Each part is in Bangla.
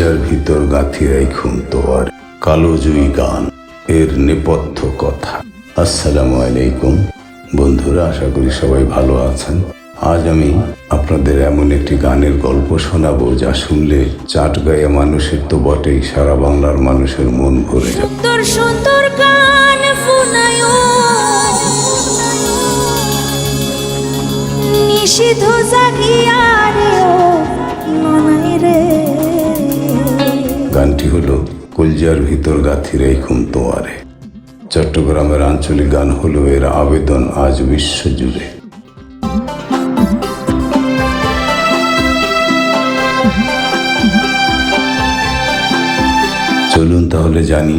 কলজার ভিতর গাঁথি রাইখুম তোয়ার কালোজয়ী গান এর নেপথ্য কথা। আসসালামু আলাইকুম বন্ধুরা, আশা করি সবাই ভালো আছেন। আজ আমি আপনাদের এমন একটি গানের গল্প শোনাবো যা শুনলে চাটগাঁয়া মানুষের তো বটেই, সারা বাংলার মানুষের মন ভরে যাবে। সুন্দর সুন্দর গান শোনায়ো নিষিদ্ধ জাগিয়া রে ও মনাই রে। গানটি হলো কলজার ভিতর গাঁথি রাইখুম তোয়ারে। চট্টগ্রামের আঞ্চলিক গান হলো এর আবেদন আজ বিশ্বজুড়ে। চলুন তাহলে জানি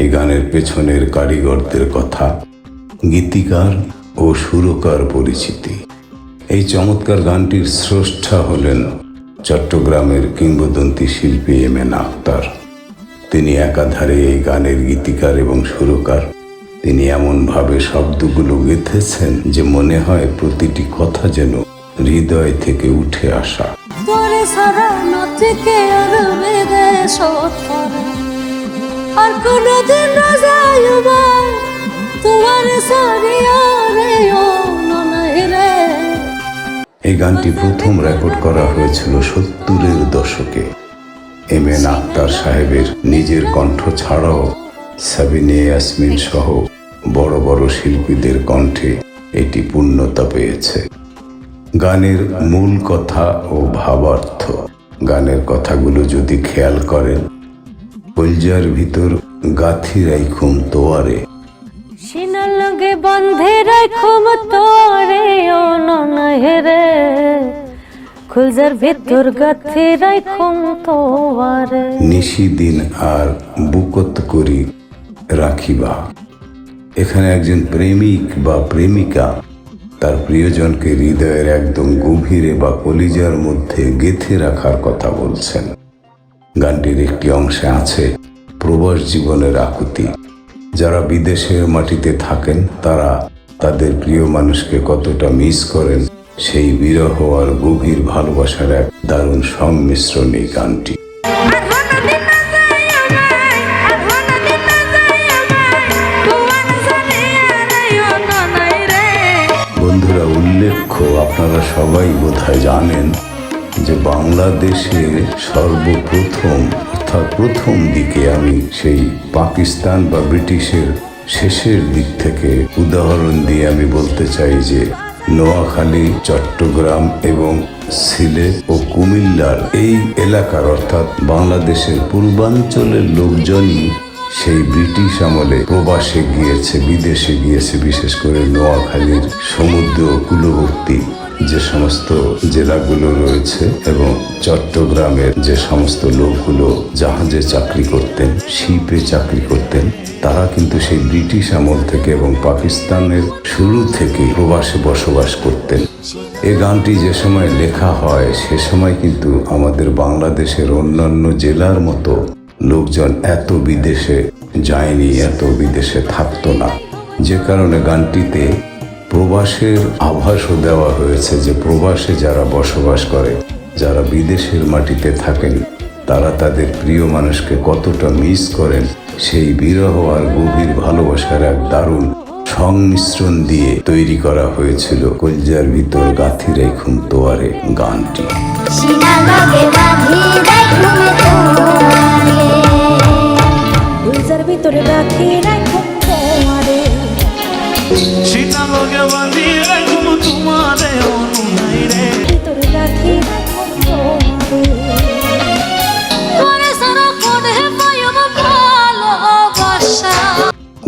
এই গানের পেছনের কারিগরদের কথা, গীতিকার ও সুরকার পরিচিতি। এই চমৎকার গানটির স্রষ্টা হলেন চট্টগ্রামের কিংবদন্তি শিল্পী এম.এন. আখতার। তিনি একাধারে এই গানের গীতিকার এবং সুরকার। তিনি এমনভাবে শব্দগুলো গেঁথেছেন যে মনে হয় প্রতিটি কথা যেন হৃদয় থেকে উঠে আসা। আর কোনদিন এই গানটি প্রথম রেকর্ড করা হয়েছিল 70-এর দশকে। এম.এন. আখতার সাহেবের নিজের কণ্ঠ ছাড়াও সাবিনা ইয়াসমিন সহ বড় বড় শিল্পীদের কণ্ঠে এটি পূর্ণতা পেয়েছে। গানের মূল কথা ও ভাবার্থ, গানের কথাগুলো যদি খেয়াল করেন, কলজার ভিতর গাঁথি রাইখুম তোয়ারে, সিনার লগে বন্ধে রাখুম তোরে ও ননহেরে, কলজার ভিতর গাঁথি রাখুম তোয়ারে, নিশিদিন আর বুকত করি রাখিবা। এখানে একজন প্রেমিক বা প্রেমিকা তার প্রিয়জনকে হৃদয়ের একদম গভীরে বা কলিজার মধ্যে গেঁথে রাখার কথা বলছেন। গানটির একটি অংশে আছে প্রবাস জীবনের আকুতি। যারা বিদেশের মাটিতে থাকেন তারা তাদের প্রিয় মানুষকে কতটা মিস করেন, সেই বিরহ আর গভীর ভালোবাসার এক দারুণ সংমিশ্রণ এই গানটি। বন্ধুরা, উল্লেখ্য, আপনারা সবাই বোধহয় জানেন যে বাংলাদেশের সর্বপ্রথম অর্থাৎ প্রথম দিকে, আমি সেই পাকিস্তান বা ব্রিটিশের শেষের দিক থেকে উদাহরণ দিয়ে আমি বলতে চাই যে নোয়াখালী, চট্টগ্রাম এবং সিলেট ও কুমিল্লার এই এলাকার অর্থাৎ বাংলাদেশের পূর্বাঞ্চলের লোকজনই সেই ব্রিটিশ আমলে প্রবাসে গিয়েছে, বিদেশে গিয়েছে। বিশেষ করে নোয়াখালীর সমুদ্র কূলবর্তী যে সমস্ত জেলাগুলো রয়েছে এবং চট্টগ্রামের যে সমস্ত লোকগুলো জাহাজে চাকরি করতেন, শিপে চাকরি করতেন, তারা কিন্তু সেই ব্রিটিশ আমল থেকে এবং পাকিস্তানের শুরু থেকে প্রবাসে বসবাস করতেন। এই গানটি যে সময় লেখা হয় সে সময় কিন্তু আমাদের বাংলাদেশের অন্যান্য জেলার মতো লোকজন এত বিদেশে যায়নি, এত বিদেশে থাকতো না, যে কারণে গানটিতে প্রবাসের আভাসও দেওয়া হয়েছে যে প্রবাসে যারা বসবাস করে, যারা বিদেশের মাটিতে থাকেন, তারা তাদের প্রিয় মানুষকে কতটা মিস করেন, সেই বিরহ আর গভীর ভালোবাসার এক দারুণ সংমিশ্রণ দিয়ে তৈরি করা হয়েছিল কলজার ভিতর গাঁথি রাইখুম তোয়ারে গানটি। কলজার ভিতরে গাঁথি রাখুম তোয়ারে, সীতা লগে বাঁধি রাখুম তোমারে ও ননাই রে, ভিতরে গাঁথি রাখুম তোয়ারে, তোরে সারা কোনে পাইব ভালোবাসা।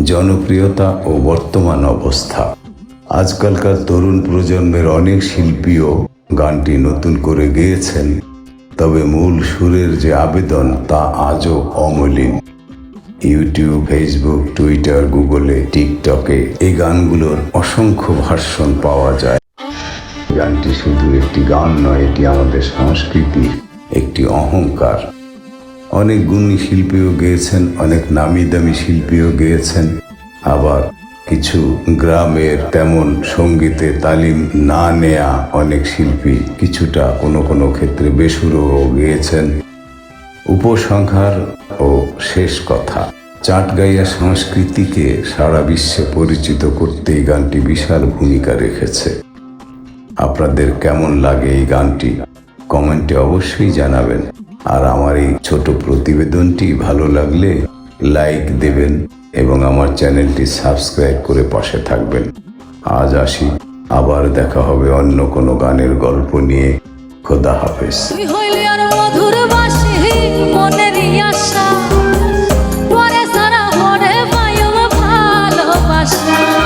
জনপ্রিয়তা ও বর্তমান অবস্থা। আজকালকার তরুণ প্রজন্মের অনেক শিল্পীও গানটি নতুন করে গেয়েছেন, তবে মূল সুরের যে আবেদন তা আজও অমলিন। ইউটিউব, ফেসবুক, টুইটার, গুগলে, টিকটকে এই গানগুলোর অসংখ্য ভার্সন পাওয়া যায়। গানটি শুধু একটি গান নয়, এটি আমাদের সংস্কৃতির একটি অহংকার। অনেক গুণী শিল্পীও গেয়েছেন, অনেক নামি দামি শিল্পীও গেয়েছেন, আবার কিছু গ্রামের তেমন সঙ্গীতে তালিম না নেয়া অনেক শিল্পী কিছুটা কোনো কোনো ক্ষেত্রে বেসুরো গেয়েছেন। উপসংহার ও শেষ কথা, চাটগাইয়া সংস্কৃতিকে সারা বিশ্বে পরিচিত করতে এই গানটি বিশাল ভূমিকা রেখেছে। আপনাদের কেমন লাগে এই গানটি কমেন্টে অবশ্যই জানাবেন। আর আমার এই ছোট প্রতিবেদনটি ভালো লাগলে লাইক দেবেন এবং আমার চ্যানেলটি সাবস্ক্রাইব করে পাশে থাকবেন। আজ আসি, আবার দেখা হবে অন্য কোনো গানের গল্প নিয়ে। খোদা হাফেজ। তুই হইলি আর